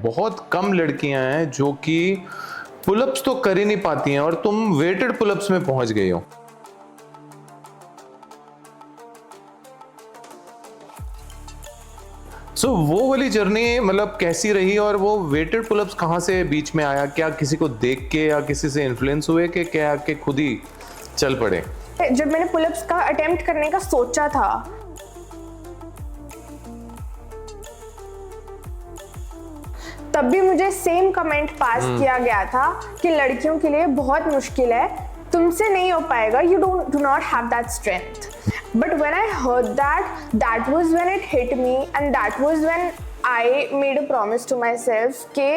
बहुत कम लड़कियां हैं जो कि पुलअप्स तो कर ही नहीं पाती हैं और तुम वेटेड पुलअप्स में पहुंच गई हो। वो वाली जर्नी मतलब कैसी रही और वो वेटेड पुलअप्स कहाँ से बीच में आया? क्या किसी को देख के या किसी से इन्फ्लुएंस हुए कि क्या कि खुद ही चल पड़े? जब मैंने पुलअप्स का अटेम्प्ट करने का सोचा था तब भी मुझे सेम कमेंट पास किया गया था कि लड़कियों के लिए बहुत मुश्किल है, तुमसे नहीं हो पाएगा, you do not have that strength. But when I heard that was when it hit me and that was when I made a promise to myself कि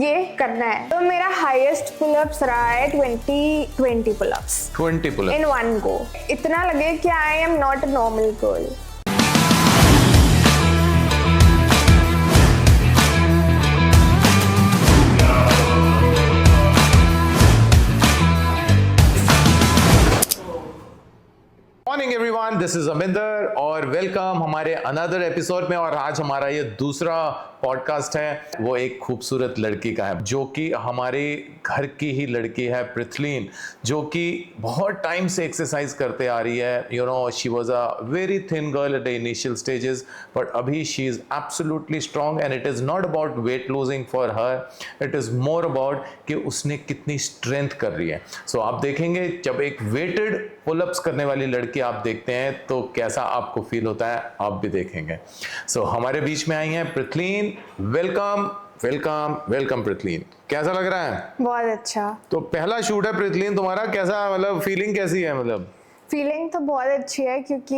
ये करना है। तो मेरा हाईएस्ट पुलअप्स रहा है 20 pullups 20 pullups in one go। इतना लगे कि I am not a normal girl। Morning everyone, this is Aminder और वेलकम हमारे अनदर एपिसोड में। और आज हमारा ये दूसरा पॉडकास्ट है, वो एक खूबसूरत लड़की का है जो कि हमारे घर की ही लड़की है, पृथ्वीन, जो कि बहुत टाइम से एक्सरसाइज करते आ रही है। You know, she was a very thin girl at the initial stages, but अभी she is absolutely strong and it is not about weight losing for her, it is more about कि उसने कितनी strength कर रही है। सो आप देखेंगे जब एक वेटेड पुलअप्स करने वाली लड़की आप देखते हैं तो कैसा आपको फील होता है, आप भी देखेंगे। सो हमारे बीच में आई हैं पृथ्वीन। वेलकम वेलकम वेलकम पृथ्वीन, कैसा लग रहा है? बहुत अच्छा। तो पहला शूट है पृथ्वीन तुम्हारा, कैसा मतलब फीलिंग कैसी है? मतलब फीलिंग तो बहुत अच्छी है क्योंकि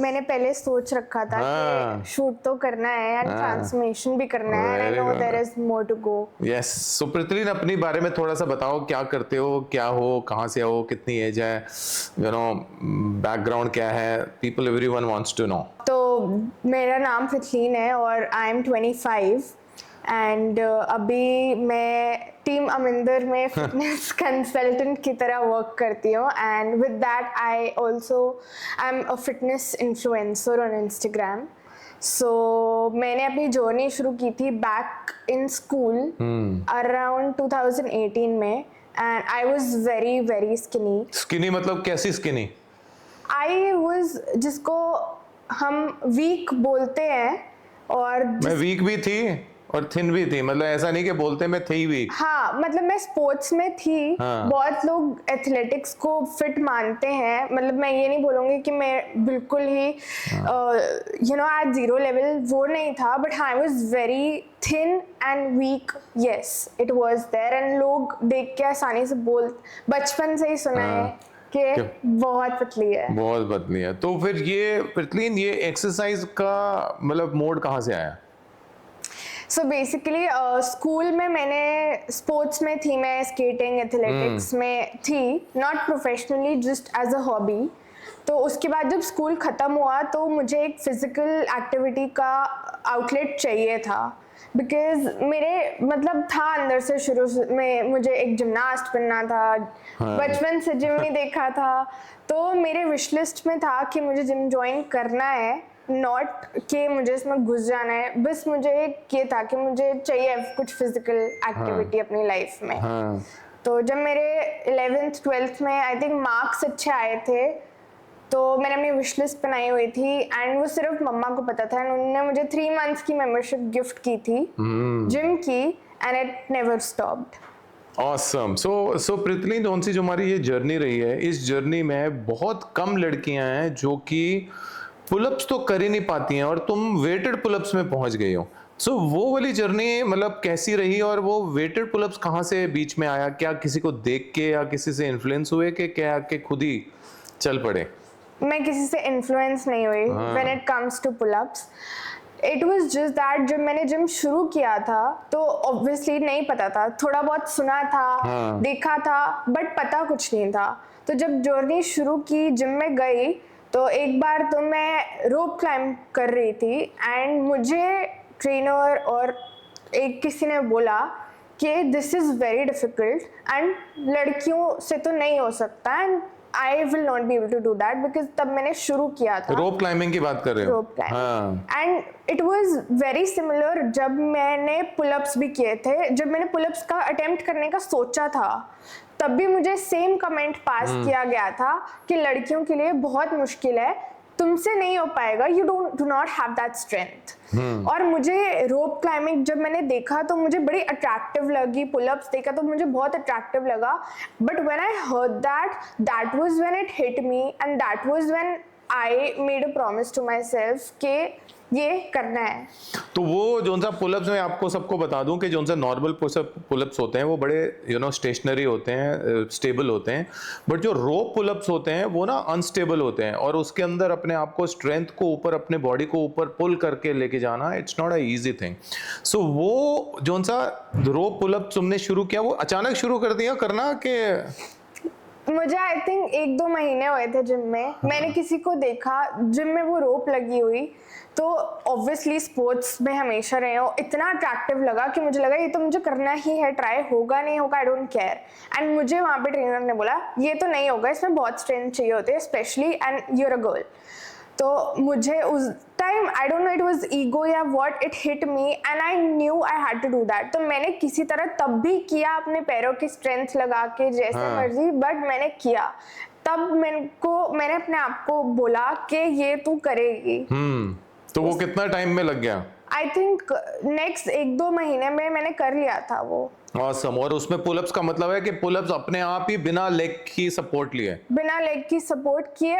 मैंने पहले सोच रखा था कि शूट तो करना है एंड ट्रांसफॉर्मेशन भी करना है। I know there is more to go. Yes. So Prithvin, अपने बारे में थोड़ा सा बताओ, क्या करते हो, क्या हो, कहाँ से हो, कितनी एज है, यू नो, बैकग्राउंड क्या है? People everyone wants to know. तो मेरा नाम पृथ्वीन है और आई एम 25 एंड अभी मैं टीम अमिंदर में फिटनेस कंसल्टेंट की तरह वर्क करती हूँ and with that I also I am a fitness influencer on Instagram. So मैंने अपनी जर्नी शुरू की थी बैक इन स्कूल अराउंड 2018 में and I was very very skinny. Skinny मतलब कैसी स्किनी? आई वॉज जिसको हम वीक बोलते हैं। और मैं वीक भी थी और थिन भी थी, मतलब ऐसा नहीं कि बोलते मैं थी वीक। हाँ, मतलब मैं स्पोर्ट्स में थी। हाँ। बहुत लोग एथलेटिक्स को फिट मानते हैं, मतलब मैं ये नहीं बोलूँगी कि मैं बिल्कुल ही you know at zero level वो नहीं था, बट हाँ I was very thin and weak. Yes, it was there and लोग देख के आसानी से बचपन से ही सुना है कि बहुत पतली है, बहुत पतली है। तो फिर ये पृथ्वीन, ये एक्सरसाइज का मतलब मोड कहाँ से आया? सो बेसिकली स्कूल में मैंने स्पोर्ट्स में थी, मैं स्केटिंग एथलेटिक्स में थी, not professionally, just as a hobby. तो उसके बाद जब स्कूल ख़त्म हुआ तो मुझे एक फिज़िकल एक्टिविटी का आउटलेट चाहिए था, बिकॉज मेरे मतलब था अंदर से शुरू में मुझे एक जिमनास्ट बनना था। बचपन से जिम नहीं देखा था, तो मेरे विश लिस्ट में था कि मुझे जिम ज्वाइन करना है, नॉट कि मुझे इसमें घुस जाना है, बस मुझे ये था कि मुझे चाहिए कुछ फिजिकल एक्टिविटी अपनी लाइफ में। तो जब मेरे 11th 12th में आई थिंक मार्क्स अच्छे आए थे तो मैंने अपनी विश लिस्ट बनाई हुई थी एंड वो सिर्फ मम्मा को पता था। उन्होंने मुझे 3 months की मेंबरशिप गिफ्ट की थी जिम की and it never stopped. Awesome. So पृथ्वी, कौन सी जो हमारी ये जर्नी रही है, इस जर्नी में बहुत कम लड़कियां हैं जो कि पुलअप्स तो कर ही नहीं पाती हैं और तुम वेटेड पुलअप्स में पहुंच गई हो। वो वाली जर्नी मतलब कैसी रही और वो वेटेड पुलअप्स कहाँ से बीच में आया? क्या किसी को देख के या किसी से इन्फ्लुएंस हुए कि क्या कि खुद ही चल पड़े? मैं किसी से इन्फ्लुएंस नहीं हुई when it comes to pullups. It was just that जब मैंने जिम शुरू किया था तो ऑब्वियसली नहीं पता था, थोड़ा बहुत सुना था, देखा था, बट पता कुछ नहीं था। तो जब जर्नी शुरू की, जिम में गई, तो एक बार तो मैं रोप क्लाइंब कर रही थी एंड मुझे ट्रेनर और एक किसी ने बोला कि this is very difficult and लड़कियों से तो नहीं हो सकता and I will not be able to do that, because तब मैंने शुरू किया था रोप क्लाइंबिंग की बात कर रहे हो? Rope climbing, and it was very similar. जब मैंने पुलअप्स भी किए थे, जब मैंने पुलअप्स का अटेम्प्ट करने का सोचा था, तब भी मुझे सेम कमेंट पास किया गया था कि लड़कियों के लिए बहुत मुश्किल है, तुमसे नहीं हो पाएगा, you do not have that strength. और मुझे रोप क्लाइंबिंग जब मैंने देखा तो मुझे बड़ी अट्रैक्टिव लगी, पुलअप्स देखा तो मुझे बहुत अट्रैक्टिव लगा, but when I heard that was when it hit me, and that was when I made a promise to myself कि ये करना है। तो वो जो सा पुलअप्स, में आपको सबको बता दूं कि जो सा नॉर्मल पुलअप्स होते हैं वो बड़े स्टेशनरी होते हैं, स्टेबल होते हैं, बट जो रोप पुलअप्स होते हैं वो ना अनस्टेबल होते हैं, और उसके अंदर अपने आप को, स्ट्रेंथ को ऊपर, अपने बॉडी को ऊपर पुल करके लेके जाना, it's not a easy thing. So वो जो सा रोप पुलअप तुमने शुरू किया, वो अचानक शुरू कर दिया करना कि? मुझे आई थिंक 1-2 महीने हुए थे जिम में, मैंने किसी को देखा जिम में वो रोप लगी हुई, तो ऑब्वियसली स्पोर्ट्स में हमेशा रहे हो, इतना अट्रैक्टिव लगा कि मुझे लगा ये तो मुझे करना ही है, ट्राई होगा नहीं होगा आई डोंट केयर। एंड मुझे वहाँ पे ट्रेनर ने बोला ये तो नहीं होगा, इसमें बहुत स्ट्रेंथ चाहिए होती है, specially and you are a girl. तो मुझे उस time I don't know it was ego या what, it hit me and I knew I had to do that. तो मैंने किसी तरह तब भी किया, अपने पैरों की स्ट्रेंथ लगा के जैसे मर्जी, बट मैंने किया। तब मैंने अपने आप को बोला कि ये तू करेगी। तो वो कितना टाइम में लग गया? आई थिंक नेक्स्ट 1-2 महीने में मैंने कर लिया था वो। Awesome. और उसमें पुलअप्स का मतलब है कि पुलअप्स अपने आप ही बिना लेग की सपोर्ट लिए, बिना लेग की सपोर्ट किए,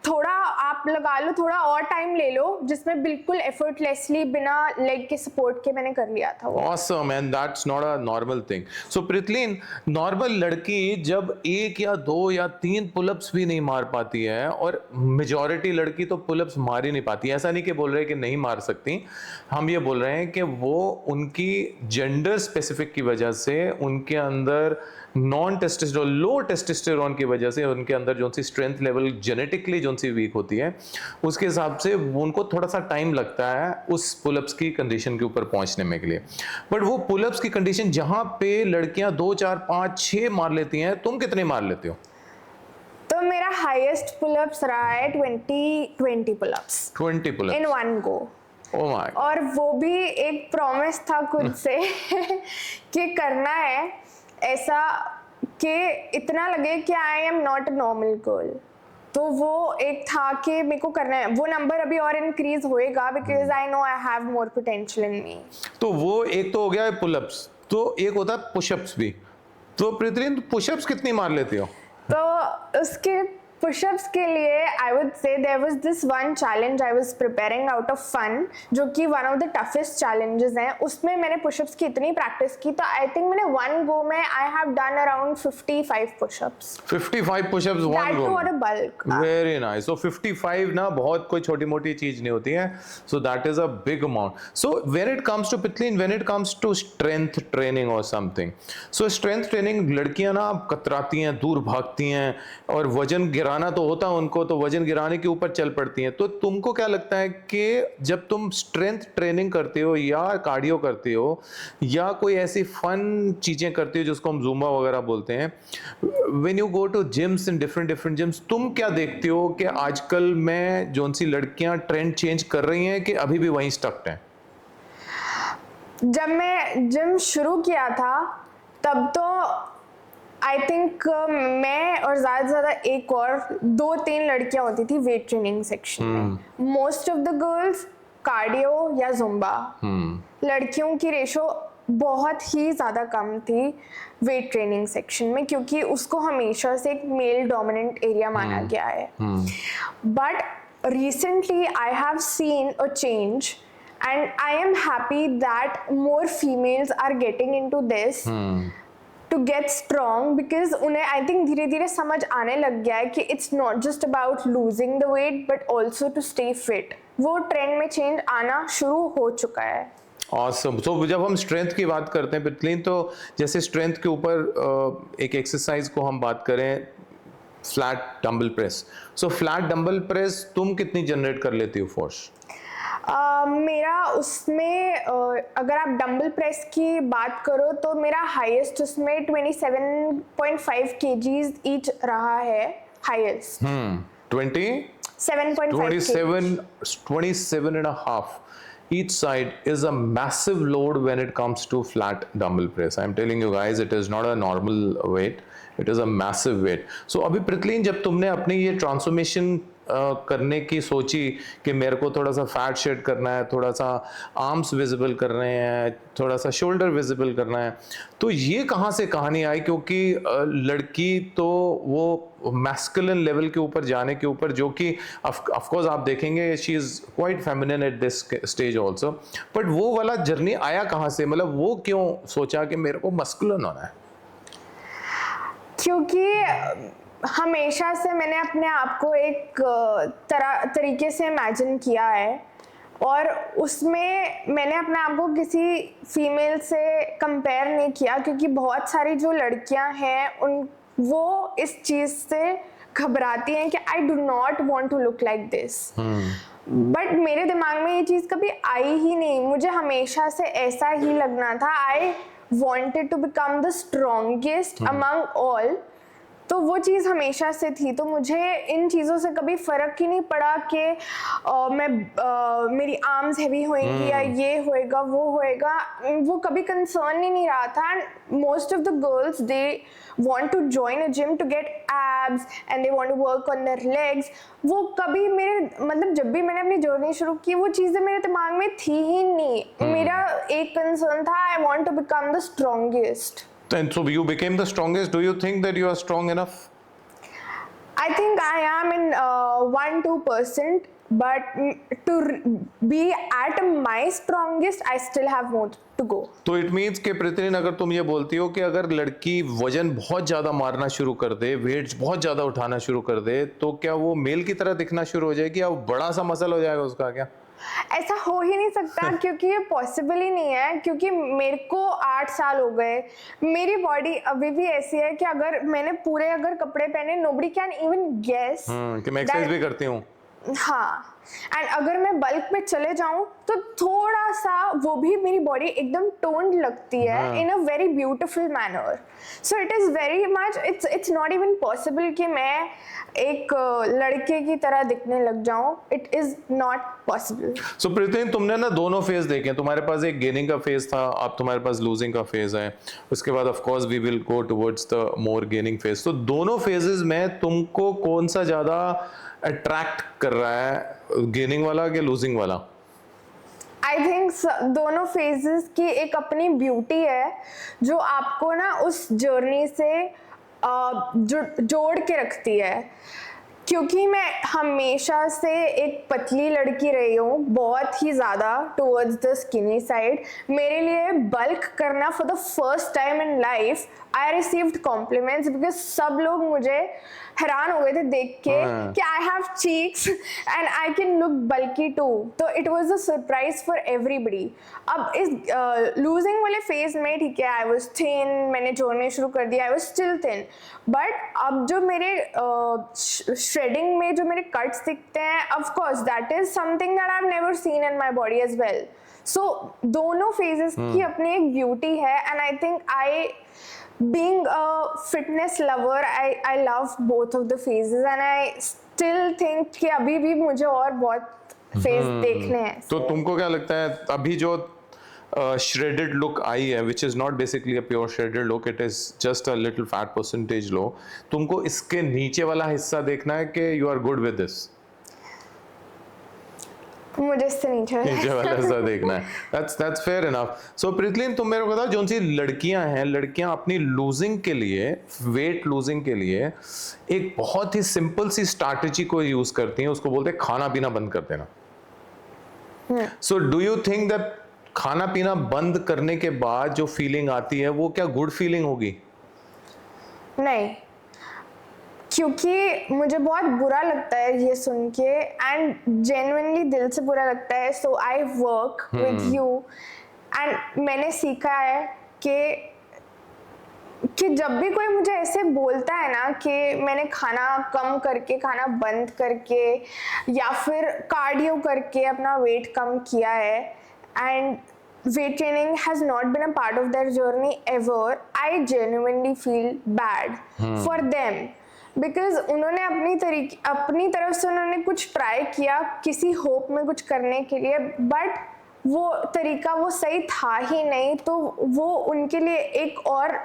थोड़ा आप लगा लो, थोड़ा और टाइम ले लो, जिसमें बिल्कुल एफर्टलेसली बिना लेग के सपोर्ट के मैंने कर लिया था वो। Awesome, and that's not a normal thing. So प्रितलिन, नॉर्मल लड़की जब 1 या 2 या 3 पुलअप्स भी नहीं मार पाती है, और मेजॉरिटी लड़की तो पुलअप्स मार ही नहीं पाती, ऐसा नहीं कि बोल रहे हैं कि नहीं मार सकती, हम ये बोल रहे हैं कि वो उनकी जेंडर स्पेसिफिक की वजह से, उनके अंदर नॉन टेस्टोस्टेरोन, लो टेस्टोस्टेरोन की वजह से उनके अंदर जो सी स्ट्रेंथ लेवल जेनेटिकली जो सी वीक होती है, उसके हिसाब से उनको थोड़ा सा टाइम लगता है उस पुलअप्स की कंडीशन के ऊपर पहुंचने में के लिए। बट वो पुलअप्स की कंडीशन जहां पे लड़कियां 2, 4, 5, 6 मार लेती हैं, तुम कितने मार लेते हो? तो मेरा हाईएस्ट पुलअप्स रहा है 20 pullups 20 pullups in one go. Oh my. और वो भी एक प्रॉमिस था खुद से कि करना है ऐसा कि इतना लगे कि I am not a normal girl. तो वो एक था कि मेरे को करना है, वो नंबर अभी और इंक्रीज होएगा because I know I have more potential in me. तो वो एक तो हो गया पुलअप्स, तो एक होता है पुशअप्स भी। तो प्रितलिन, पुशअप्स कितनी मार लेती हो? तो उसके पुशअप्स के लिए I would say there was this one challenge I was preparing out of fun, जो कि one of the toughest challenges हैं। उसमें मैंने पुशअप्स की इतनी प्रैक्टिस की, तो आई थिंक मैंने वन गो में I have done around 55 pushups. 55 pushups one go, और a bulk. Very nice. So 55 ना बहुत कोई छोटी मोटी चीज नहीं होती है, so that is a big amount. So when it comes to पितलिन, when it comes to strength training और समथिंग, सो स्ट्रेंथ ट्रेनिंग, लड़कियां ना कतराती हैं, दूर भागती हैं, और वजन गिराना तो होता है उनको, तो वजन गिराने के ऊपर चल पड़ती हैं। तो तुमको क्या लगता है कि जब तुम स्ट्रेंथ ट्रेनिंग करते हो या कार्डियो करते हो या कोई ऐसी फन चीजें करते हो जिसको हम ज़ुम्बा वगैरह बोलते हैं, when you go to gyms in different gyms, तुम क्या देखते हो कि आजकल में जो सी लड़कियां ट्रेंड चेंज कर रही हैं कि अभी भी वहीं स्टक हैं? जब मैं जिम शुरू किया था तब तो आई थिंक मैं और ज़्यादा से ज़्यादा एक और 2-3 लड़कियां होती थी वेट ट्रेनिंग सेक्शन में। Most of the girls cardio या जुम्बा। लड़कियों की रेशो बहुत ही ज़्यादा कम थी वेट ट्रेनिंग सेक्शन में, क्योंकि उसको हमेशा से एक मेल डोमिनेंट एरिया माना गया है। But recently I have seen a change and I am happy that more females are getting into this to get strong, because उन्हें I think धीरे धीरे समझ आने लग गया है कि it's not just about losing the weight but also to stay fit। वो ट्रेंड में चेंज आना शुरू हो चुका है। Awesome. So जब हम स्ट्रेंथ की बात करते हैं पितलिन, तो जैसे स्ट्रेंथ के ऊपर एक एक्सरसाइज को हम बात करें, फ्लैट डंबल प्रेस। सो फ्लैट डंबल प्रेस तुम कितनी जनरेट कर लेती हो फोर्स? मेरा उसमें अगर आप डंबल प्रेस की बात करो तो मेरा हाईएस्ट उसमें 27.5 kgs ईच रहा है highest. 20 7.5 kg. 27 and a half each side is a massive load when it comes to flat dumbbell press. I'm telling you guys, it is not a normal weight, it is a massive weight. So अभी पृथ्वीन, जब तुमने अपनी ये transformation करने की सोची कि मेरे को थोड़ा सा फैट शेड करना है, थोड़ा सा आर्म्स विजिबल करने हैं, थोड़ा सा शोल्डर विजिबल करना है, तो ये कहाँ से कहानी आई? क्योंकि लड़की तो वो मैस्कुलिन लेवल के ऊपर जाने के ऊपर, जो कि ऑफ कोर्स आप देखेंगे she is quite feminine at this stage also, but वो वाला जर्नी आया कहाँ से? मतलब वो क्यों सोचा कि मेरे को मस्कुलिन होना है? क्योंकि हमेशा से मैंने अपने आप को एक तरीके से इमेजिन किया है, और उसमें मैंने अपने आप को किसी फीमेल से कंपेयर नहीं किया, क्योंकि बहुत सारी जो लड़कियां हैं वो इस चीज़ से घबराती हैं कि I do not want to look like this. But मेरे दिमाग में ये चीज़ कभी आई ही नहीं, मुझे हमेशा से ऐसा ही लगना था, आई wanted to become the strongest among all। तो वो चीज़ हमेशा से थी, तो मुझे इन चीज़ों से कभी फ़र्क ही नहीं पड़ा कि मेरी आर्म्स हैवी होएंगी या ये होएगा वो होएगा, वो कभी कंसर्न ही नहीं रहा था। Most of the girls they want to join a gym to get abs and they want to work on their legs। वो कभी मेरे मतलब जब भी मैंने अपनी जर्नी शुरू की वो चीज़ें मेरे दिमाग में थी ही नहीं। मेरा एक कंसर्न था, I want to become the strongest। And so you became the strongest. Do you think that you are strong enough? I think I am in 1-2%, but to be at my strongest, I still have more to go। तो it means कि पृथ्वी, अगर तुम ये बोलती हो कि अगर लड़की वजन बहुत ज़्यादा मारना शुरू कर दे, वेट्स बहुत ज़्यादा उठाना शुरू कर दे, तो क्या वो मेल की तरह दिखना शुरू हो जाएगी, या वो बड़ा सा मसल हो जाएगा उसका? क्या ऐसा हो ही नहीं सकता क्योंकि ये पॉसिबल ही नहीं है, क्योंकि मेरे को 8 साल हो गए, मेरी बॉडी अभी भी ऐसी है कि अगर मैंने पूरे अगर कपड़े पहने, नोबडी कैन इवन गेस कि मैं एक्सरसाइज भी करती हूँ। हाँ, एंड अगर मैं बल्क में चले जाऊं तो थोड़ा सा वो भी मेरी बॉडी एकदम टोन्ड लगती है in a very beautiful manner. So it is very much, it's not even possible कि मैं एक लड़के की तरह दिखने लग जाऊं, it is not possible. So Prithvi, तुमने ना दोनों फेज देखे, तुम्हारे पास एक गेनिंग का फेज था, अब तुम्हारे पास लूजिंग का फेज है, उसके बाद of course we will go towards the more gaining phase. तो दोनों फेजेस में तुमको कौन सा ज़्यादा अट्रैक्ट कर रहा है, गेनिंग वाला कि लूजिंग वाला? आई थिंक दोनों फेजेस की एक अपनी ब्यूटी है जो आपको ना उस जर्नी से जोड़ के रखती है। क्योंकि मैं हमेशा से एक पतली लड़की रही हूँ, बहुत ही ज़्यादा टुवर्ड्स द स्किनी साइड, मेरे लिए बल्क करना for the first time in life I received compliments, because सब लोग मुझे हैरान हो गए थे देख के कि I have cheeks and I can look bulky too. तो it was a surprise for everybody. अब इस लूजिंग वाले फेज में ठीक है, आई वाज थिन, मैंने जोड़ने शुरू कर दिया, I was still thin, but अब जो मेरे श्रेडिंग में जो मेरे कट्स दिखते हैं, of course that is something that I have never seen in my body as well. So दोनों फेजेस की अपनी एक ब्यूटी है, and I think being a fitness lover, I love both of the phases and I still think कि अभी भी मुझे और बहुत फेज देखने हैं। तो तुमको क्या लगता है अभी जो shredded look आई है, which is not basically a pure shredded look, it is just a little fat percentage low, तुमको इसके नीचे वाला हिस्सा देखना है कि you are good with this? मुझे इससे नीचे वाला हिस्सा देखना है। That's fair enough. So पृथ्वी, तुम मेरे को बताओ, जो सी लड़कियां हैं, लड़कियां अपनी लूजिंग के लिए, वेट लूजिंग के लिए एक बहुत ही सिंपल सी स्ट्रैटेजी को यूज करती हैं, उसको बोलते हैं खाना पीना बंद कर देना। So do you think that खाना पीना बंद करने के बाद जो फीलिंग आती है वो क्या गुड फीलिंग होगी? नहीं, क्योंकि मुझे बहुत बुरा लगता है ये सुन के, एंड जेन्युइनली दिल से बुरा लगता है। So I work with you and मैंने सीखा है कि जब भी कोई मुझे ऐसे बोलता है ना कि मैंने खाना कम करके, खाना बंद करके या फिर कार्डियो करके अपना वेट कम किया है, and weight training has not been a part of their journey ever, I genuinely feel bad for them, because उन्होंने अपनी तरफ से उन्होंने कुछ ट्राई किया किसी होप में कुछ करने के लिए, बट वो तरीका वो सही था ही नहीं, तो वो उनके लिए एक और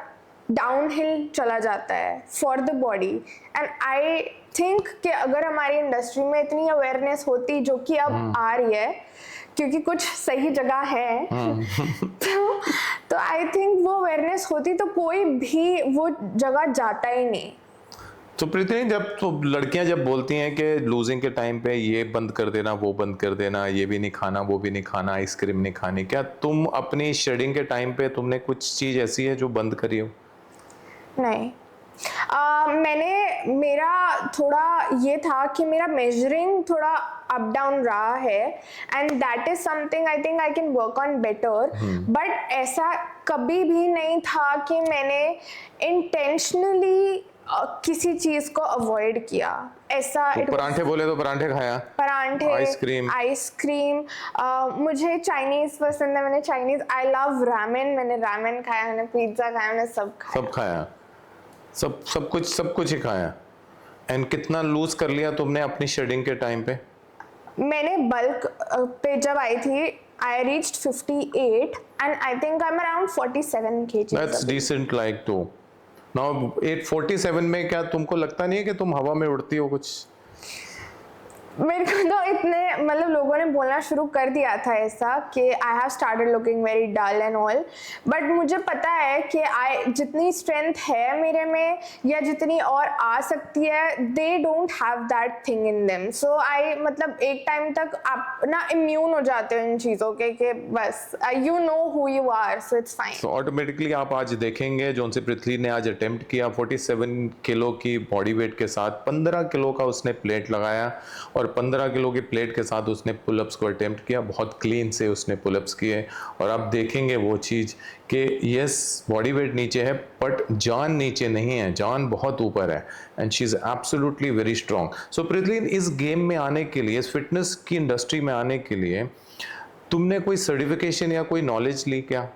डाउनहिल चला जाता है for the body. And I think कि अगर हमारी इंडस्ट्री में इतनी अवेयरनेस होती, जो कि अब आ रही है क्योंकि कुछ सही जगह है तो आई थिंक वो अवेयरनेस होती तो कोई भी वो जगह जाता ही नहीं। तो प्रीति, जब तो लड़कियां जब बोलती हैं कि लूजिंग के टाइम पे ये बंद कर देना, वो बंद कर देना, ये भी नहीं खाना, वो भी नहीं खाना, आइसक्रीम नहीं खानी, क्या तुम अपनी शेडिंग के टाइम पे तुमने कुछ चीज ऐसी है जो बंद करी हो? नहीं, मेरा थोड़ा ये था कि मेरा मेजरिंग थोड़ा अप डाउन रहा है, and that is something I think I can work on better. But ऐसा कभी भी नहीं था कि मैंने इंटेंशनली किसी चीज को अवॉइड किया। ऐसा तो परांठे बोले तो परांठे खाया, परांठे, आइसक्रीम, मुझे चाइनीज पसंद है, मैंने चाइनीज, आई लव रामेन, मैंने रामेन खाया, मैंने पिज्जा खाया, मैंने सब खाया, सब कुछ ही खाया। एंड कितना लूज कर लिया तुमने अपनी शेडिंग के टाइम पे? मैंने बल्क पे जब आई थी I reached 58 and I think I am around 47 kg। That's decent like to now 47 में क्या तुमको लगता नहीं है कि तुम हवा में उड़ती हो कुछ? मेरे को तो इतने मतलब लोगों ने बोलना शुरू कर दिया था ऐसा कि I have started looking very dull and all, but मुझे पता है कि जितनी स्ट्रेंथ है मेरे में या जितनी और आ सकती है, they don't have that thing in them. So I मतलब एक टाइम तक आप ना इम्यून हो जाते हो इन चीज़ों के कि बस you know who you are, so it's fine. So automatically आप आज देखेंगे जौन से पृथ्वी ने आज अटेम्प्ट किया 47 किलो की बॉडी वेट के साथ 15 किलो का उसने प्लेट लगाया, और 15 किलो की प्लेट के साथ उसने पुलअप्स को अटेम्प्ट किया, बहुत क्लीन से उसने पुलअप्स किए। और आप देखेंगे वो चीज़ कि यस बॉडी वेट नीचे है बट जान नीचे नहीं है, जान बहुत ऊपर है, and she is absolutely very strong. So Prithvi, इस गेम में आने के लिए, इस फिटनेस की इंडस्ट्री में आने के लिए तुमने कोई सर्टिफिकेशन या कोई नॉलेज ली क्या?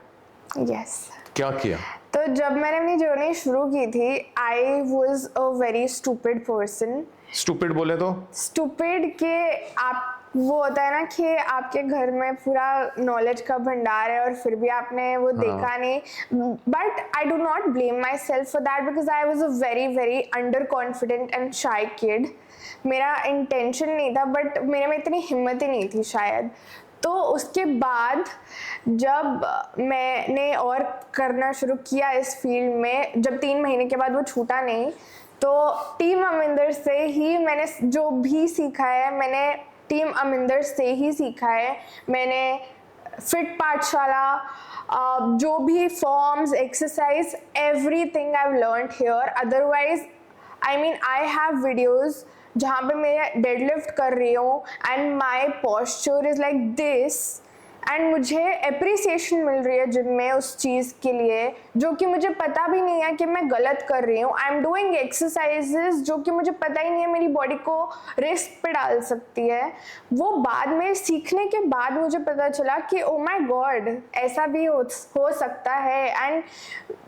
यस। क्या किया? तो जब मैंने अपनी जर्नी शुरू की थी, I was a very stupid person. Stupid बोले तो? स्टूपिड के आप वो होता है ना कि आपके घर में पूरा नॉलेज का भंडार है और फिर भी आपने वो देखा नहीं। But I do not blame my self for that because I was a very very under confident and शाई किड। मेरा इंटेंशन नहीं था, बट मेरे में इतनी हिम्मत ही नहीं थी शायद। तो उसके बाद जब मैंने और करना शुरू किया इस फील्ड में, जब 3 महीने के बाद वो छूटा नहीं, तो टीम अमिंदर से ही मैंने जो भी सीखा है, मैंने टीम अमिंदर से ही सीखा है। मैंने फिट पाठशाला, जो भी forms, exercise, everything I have learned here. Otherwise I mean I have videos जहाँ पे मैं डेडलिफ्ट कर रही हूँ and my posture is like this, and मुझे अप्रिसिएशन मिल रही है जिम में उस चीज़ के लिए, जो कि मुझे पता भी नहीं है कि मैं गलत कर रही हूँ। आई एम डूइंग एक्सरसाइजेस जो कि मुझे पता ही नहीं है मेरी बॉडी को रिस्क पे डाल सकती है। वो बाद में सीखने के बाद मुझे पता चला कि ओ माय गॉड, ऐसा भी हो सकता है। एंड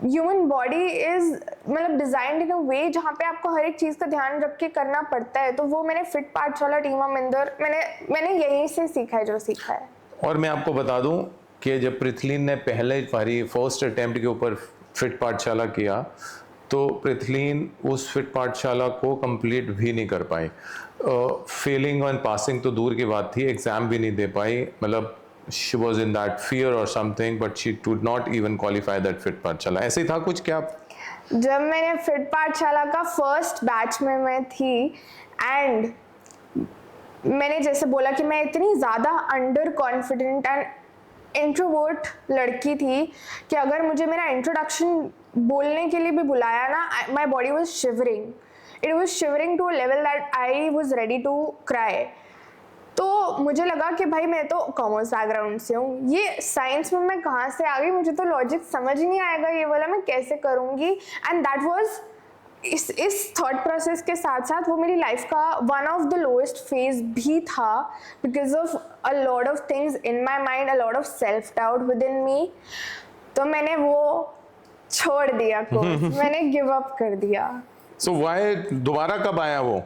ह्यूमन बॉडी इज मतलब डिजाइंड इन अ वे जहाँ पे आपको हर एक चीज़ का ध्यान रख के करना पड़ता है। तो वो मैंने फिट पाठशाला टीम अमिंदर मैंने यहीं से सीखा है जो सीखा है। और मैं आपको बता दूं कि जब पृथ्वीन ने पहले बारी फर्स्ट अटेम्प्ट के ऊपर फिट पाठशाला किया, तो पृथ्वीन उस फिट पाठशाला को कंप्लीट भी नहीं कर पाई। फेलिंग और पासिंग तो दूर की बात थी, एग्ज़ाम भी नहीं दे पाई। मतलब she was in that fear और something, but she could not even qualify that fit Pathshala. ऐसे ही था कुछ क्या? जब मैंने फिट पाठशाला का फर्स्ट बैच में मैं थी, एंड मैंने जैसे बोला कि मैं इतनी ज़्यादा अंडर कॉन्फिडेंट एंड इंट्रोवर्ट लड़की थी कि अगर मुझे मेरा इंट्रोडक्शन बोलने के लिए भी बुलाया ना, my body was shivering, it was shivering to a level that I was ready to cry. तो मुझे लगा कि भाई मैं तो कॉमर्स बैकग्राउंड से हूँ, ये साइंस में मैं कहाँ से आ गई, मुझे तो लॉजिक समझ ही नहीं आएगा, ये वाला मैं कैसे करूँगी। एंड दैट वॉज इस थॉट प्रोसेस के साथ साथ वो मेरी लाइफ का one of the lowest phase भी था, because of a lot of things in my mind, a lot of self doubt within me. तो मैंने वो छोड़ दिया कोर्स, मैंने गिव अप कर दिया। सो व्हाई दोबारा कब आया वो?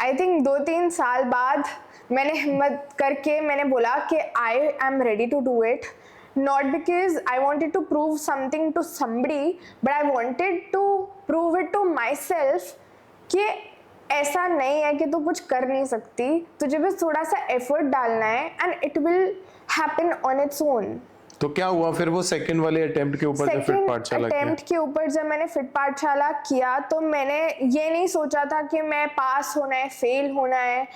आई थिंक 2-3 साल बाद मैंने हिम्मत करके मैंने बोला कि I am ready to do it, not because I wanted to prove something to somebody, but I wanted to prove it to myself कि ऐसा नहीं है कि तू कुछ कर नहीं सकती, तुझे बस थोड़ा सा एफर्ट डालना है and it will happen on its own. तो क्या हुआ फिर वो सेकंड वाले अटेम्प्ट के ऊपर जब फिट पाठशाला किया? अटेम्प्ट के ऊपर जब मैंने फिट पाठशाला किया तो मैंने ये नहीं सोचा था कि मैं पास होना है, फेल होना है,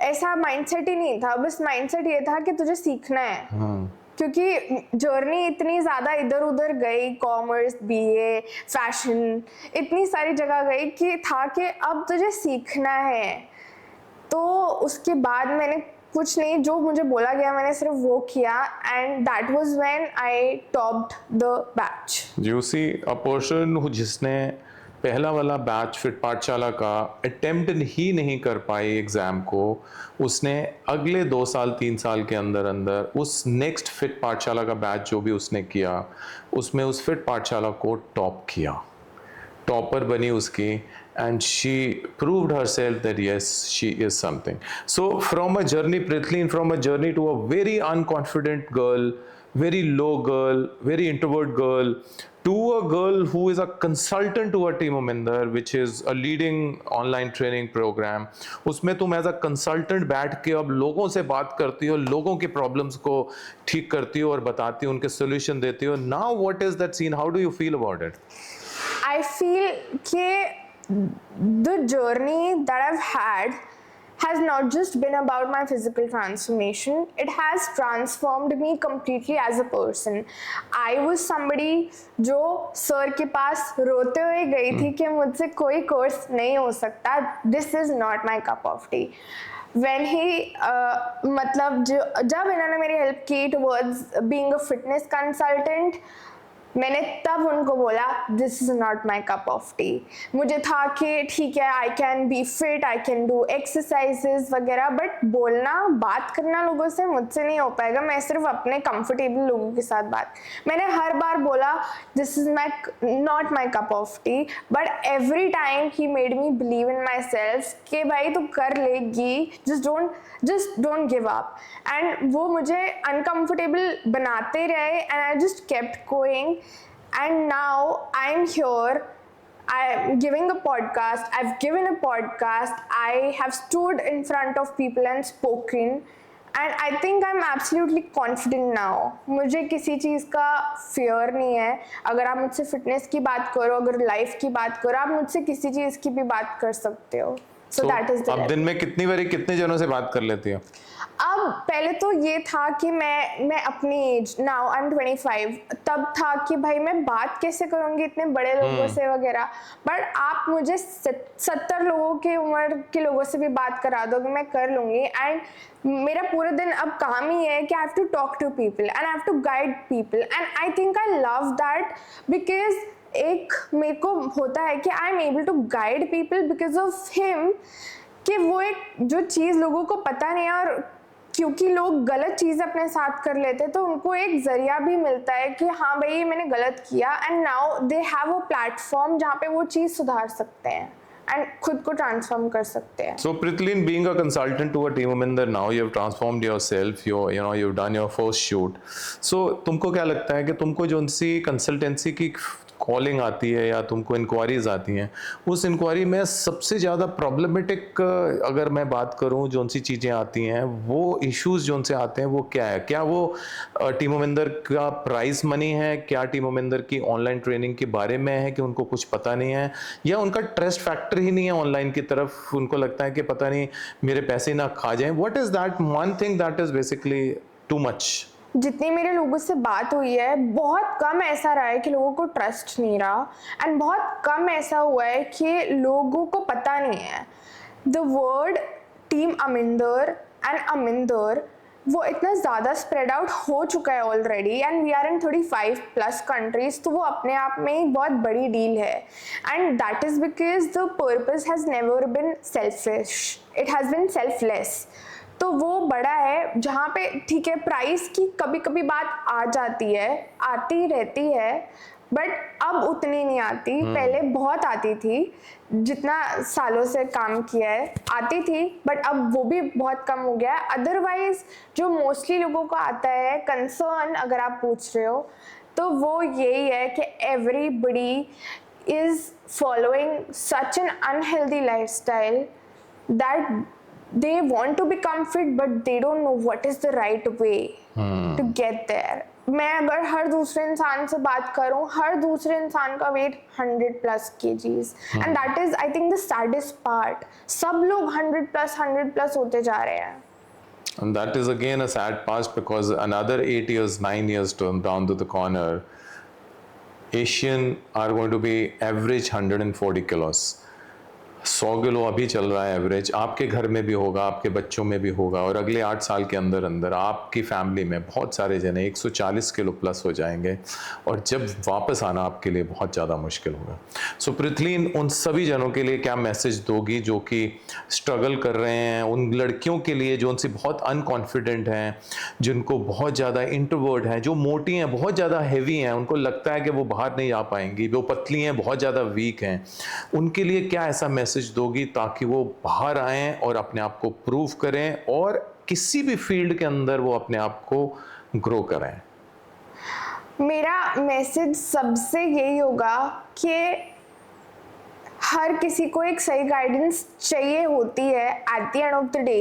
ऐसा माइंडसेट ही नहीं था। बस माइंडसेट ये था कि तुझे सीखना है। क्योंकि जर्नी इतनी ज़्यादा इधर उधर गई, कॉमर्स, बीए, फैशन, इतनी सारी जगह गई कि था कि अब तुझे सीखना है। तो उसके बाद मैंने कुछ नहीं, जो मुझे बोला गया मैंने सिर्फ वो किया and that was when I topped the batch. You see a person जिसने पहला वाला बैच फिट पाठशाला का अटेम्प्ट ही नहीं कर पाई एग्ज़ाम को, उसने अगले 2 साल 3 साल के अंदर अंदर उस नेक्स्ट फिट पाठशाला का बैच जो भी उसने किया उसमें उस फिट पाठशाला को टॉप किया, टॉपर बनी उसकी, and she proved herself that yes, she is something. So from a journey, Prithlin, from a journey to a very unconfident girl, very low girl, very introvert girl, to a girl who is a consultant to a Team Aminder, which is a leading online training program. उसमें तुम as a consultant बैठ के अब लोगों से बात करती हो, लोगों के प्रॉब्लम्स को ठीक करती हो और बताती हो, उनके सोल्यूशन देती हो. Now what is that scene? How do you feel about it? I feel कि the journey that I've had has not just been about my physical transformation, it has transformed me completely as a person. I was somebody जो sir के पास रोते हुए गई थी कि मुझसे कोई कोर्स नहीं हो सकता, this is not my cup of tea. When he मतलब जब इन्होंने मेरी हेल्प की towards being a fitness consultant, मैंने तब उनको बोला this is not my cup of T. मुझे था कि ठीक है, I can be fit, I can do exercises वगैरह, बट बोलना, बात करना लोगों से मुझसे नहीं हो पाएगा। मैं सिर्फ अपने कंफर्टेबल लोगों के साथ बात, मैंने हर बार बोला this is my not my cup of T, but every time he made me believe in my self कि भाई तू कर लेगी, just don't give up. And वो मुझे अनकंफर्टेबल बनाते रहे and I just kept going. And now I'm here, I'm giving a podcast, I've given a podcast, I have stood in front of people and spoken, and I think I'm absolutely confident now. मुझे किसी चीज़ का fear नहीं है। अगर आप मुझसे fitness की बात करो, अगर life की बात करो, आप मुझसे किसी चीज़ की भी बात कर सकते हो। So that is the अब दिन में कितनी बारी कितने जनों से बात कर लेती हो? अब पहले तो ये था कि मैं अपनी एज, नाउ आई एम 25, तब था कि भाई मैं बात कैसे करूँगी इतने बड़े लोगों से वगैरह, बट आप मुझे 70 लोगों की उम्र के लोगों से भी बात करा दोगे, मैं कर लूँगी। एंड मेरा पूरे दिन अब काम ही है कि I have to talk to people and I have to guide people, and I think I love that because एक मेरे को होता है कि I am able to guide people because of him, कि वो एक जो चीज़ लोगों को पता नहीं है, और क्योंकि लोग गलत चीज़ अपने साथ कर लेते तो उनको एक जरिया भी मिलता है कि हाँ भाई मैंने गलत किया, and now they have a platform जहाँ पे वो चीज़ सुधार सकते हैं एंड खुद को ट्रांसफॉर्म कर सकते हैं। So Prithlin, being a consultant to a Team Aminder, now you have transformed yourself. You've done your first shoot. So तुमको क्या लगता है कि तुमको जो उनसी कंसल्टेंसी की कॉलिंग आती है या तुमको इंक्वायरीज आती हैं, उस इंक्वायरी में सबसे ज़्यादा प्रॉब्लमेटिक अगर मैं बात करूं जो उनसी चीज़ें आती हैं, वो इश्यूज जो उनसे आते हैं वो क्या है? क्या वो टीम अमिंदर का प्राइस मनी है? क्या टीम अमिंदर की ऑनलाइन ट्रेनिंग के बारे में है कि उनको कुछ पता नहीं है, या उनका ट्रस्ट फैक्टर ही नहीं है ऑनलाइन की तरफ, उनको लगता है कि पता नहीं मेरे पैसे ना खा जाएं? What is that one thing that is basically too much? जितनी मेरे लोगों से बात हुई है, बहुत कम ऐसा रहा है कि लोगों को ट्रस्ट नहीं रहा, एंड बहुत कम ऐसा हुआ है कि लोगों को पता नहीं है the word team Aminder and Aminder, वो इतना ज़्यादा स्प्रेड आउट हो चुका है already, and we are in 35+ countries, तो वो अपने आप में एक बहुत बड़ी डील है, and that is because the purpose has never been selfish, it has been selfless. तो वो बड़ा है जहाँ पे ठीक है प्राइस की कभी कभी बात आ जाती है, आती रहती है, बट अब उतनी नहीं आती। पहले बहुत आती थी, जितना सालों से काम किया है आती थी, बट अब वो भी बहुत कम हो गया है। अदरवाइज जो मोस्टली लोगों को आता है कंसर्न, अगर आप पूछ रहे हो, तो वो यही है कि everybody is following such an unhealthy lifestyle that they want to become fit but they don't know what is the right way to get there. मैं अगर हर दूसरे इंसान से बात करूं, हर दूसरे इंसान का wait 100+ kgs and that is I think the saddest part. सब लोग 100+ होते जा रहे हैं. And that is again a sad past because another 8 years, 9 years down to the corner, Asian are going to be average 140 kilos. 100 kilo अभी चल रहा है एवरेज, आपके घर में भी होगा, आपके बच्चों में भी होगा, और अगले 8 साल के अंदर अंदर आपकी फैमिली में बहुत सारे जने 140 किलो प्लस हो जाएंगे, और जब वापस आना आपके लिए बहुत ज़्यादा मुश्किल होगा। सो पृथ्वीन, उन सभी जनों के लिए क्या मैसेज दोगी जो कि स्ट्रगल कर रहे हैं, उन लड़कियों के लिए जो उनसे बहुत अनकॉन्फिडेंट हैं, जिनको बहुत ज़्यादा इंट्रोवर्ट हैं, जो मोटी हैं, बहुत ज़्यादा हैवी हैं, उनको लगता है कि वो बाहर नहीं आ पाएंगी, वो पतली हैं, बहुत ज़्यादा वीक हैं, उनके लिए क्या ऐसा मैसेज दोगी ताकि वो बाहर आएं और अपने आप को प्रूव करें और किसी भी फील्ड के अंदर वो अपने आप को ग्रो करें? मेरा मैसेज सबसे यही होगा कि हर किसी को एक सही गाइडेंस चाहिए होती है at the end of the day,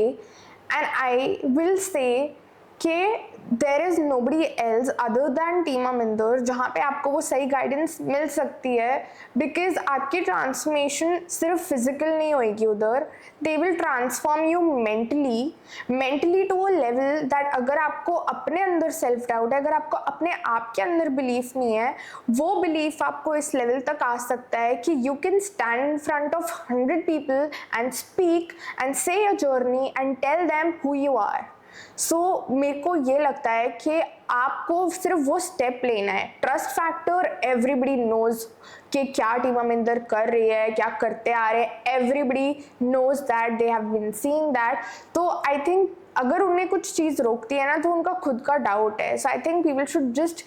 and I will say कि there is nobody else other than team Aminder जहाँ पे आपको वो सही गाइडेंस मिल सकती है, बिकॉज आपकी ट्रांसफॉर्मेशन सिर्फ फिजिकल नहीं होएगी उधर, they will transform you mentally to a level that अगर आपको अपने अंदर सेल्फ डाउट है, अगर आपको अपने आप के अंदर बिलीफ नहीं है, वो बिलीफ आपको इस लेवल तक आ सकता है कि you can stand in front of 100 people and speak and say your journey and tell them who you are. So मेरे को ये लगता है कि आपको सिर्फ वो स्टेप लेना है। ट्रस्ट फैक्टर, एवरीबडी नोज कि क्या टीम अमिंदर कर रही है, क्या करते आ रहे हैं, everybody knows that, they have been seeing that. तो आई थिंक अगर उन्हें कुछ चीज़ रोकती है ना तो उनका खुद का डाउट है। So I think people should just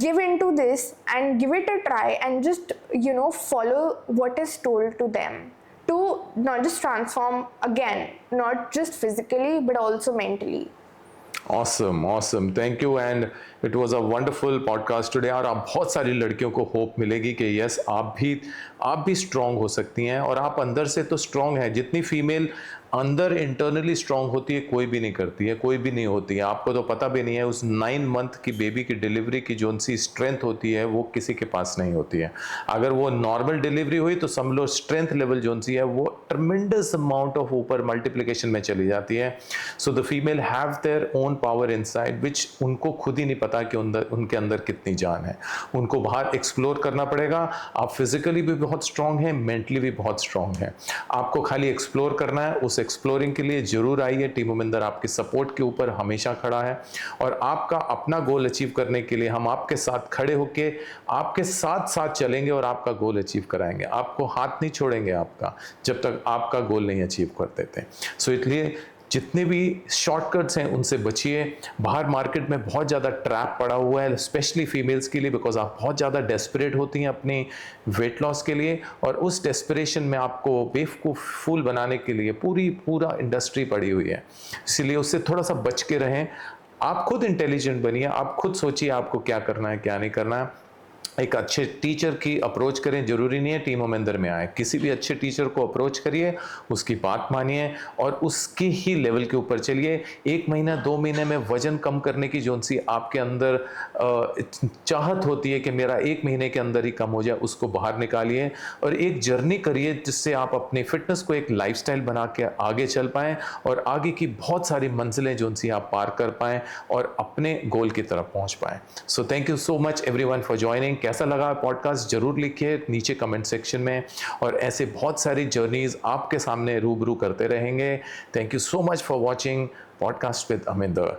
give in to this and give it a try and just follow what is told to them to not just transform again, not just physically but also mentally. Awesome, thank you, and it was a wonderful podcast today। और आप बहुत सारी लड़कियों को hope मिलेगी कि yes आप भी स्ट्रांग हो सकती हैं, और आप अंदर से तो स्ट्रांग हैं। जितनी फीमेल अंदर इंटरनली स्ट्रांग होती है कोई भी नहीं करती है, कोई भी नहीं होती है। आपको तो पता भी नहीं है उस 9 मंथ की बेबी की डिलीवरी की जो सी स्ट्रेंथ होती है वो किसी के पास नहीं होती है। अगर वो नॉर्मल डिलीवरी हुई तो समझ लो स्ट्रेंथ लेवल जो सी है वो ट्रमेंडस अमाउंट ऑफ ऊपर मल्टीप्लिकेशन में चली जाती है। So the female have their own power inside which उनको खुद ही नहीं पता कि उनके अंदर कितनी जान है। उनको बाहर एक्सप्लोर करना पड़ेगा। आप फिजिकली भी बहुत स्ट्रांग हैं, मेंटली भी बहुत स्ट्रांग हैं। आपको खाली एक्सप्लोर करना है। उस एक्सप्लोरिंग के लिए जरूर आइए। टीम अमिंदर आपके सपोर्ट के ऊपर हमेशा खड़ा है, और आपका अपना गोल अचीव करने के लिए हम आपके साथ खड़े होके आपके साथ साथ चलेंगे और आपका गोल अचीव कराएंगे। आपको हाथ नहीं छोड़ेंगे आपका जब तक आपका गोल नहीं अचीव कर देते। सो इसलिए जितने भी शॉर्टकट्स हैं उनसे बचिए। बाहर मार्केट में बहुत ज़्यादा ट्रैप पड़ा हुआ है स्पेशली फीमेल्स के लिए, बिकॉज आप बहुत ज़्यादा डेस्परेट होती हैं अपनी वेट लॉस के लिए, और उस डेस्परेशन में आपको बेवकूफ़ बनाने के लिए पूरा इंडस्ट्री पड़ी हुई है। इसीलिए उससे थोड़ा सा बच के रहें। आप खुद इंटेलिजेंट बनिए, आप खुद सोचिए आपको क्या करना है क्या नहीं करना है। एक अच्छे टीचर की अप्रोच करें, जरूरी नहीं है टीम अमिंदर में आए, किसी भी अच्छे टीचर को अप्रोच करिए, उसकी बात मानिए और उसके ही लेवल के ऊपर चलिए। 1 महीना 2 महीने में वजन कम करने की जो सी आपके अंदर चाहत होती है कि मेरा 1 महीने के अंदर ही कम हो जाए, उसको बाहर निकालिए और एक जर्नी करिए जिससे आप अपने फिटनेस को एक लाइफस्टाइल बना के आगे चल पाएं और आगे की बहुत सारी मंजिलें जो सी आप पार कर पाएं और अपने गोल की तरफ पहुंच पाएं। So thank you so much everyone for joining. कैसा लगा पॉडकास्ट जरूर लिखिए नीचे कमेंट सेक्शन में, और ऐसे बहुत सारी जर्नीज आपके सामने रूबरू करते रहेंगे। Thank you so much for watching podcast with Aminder.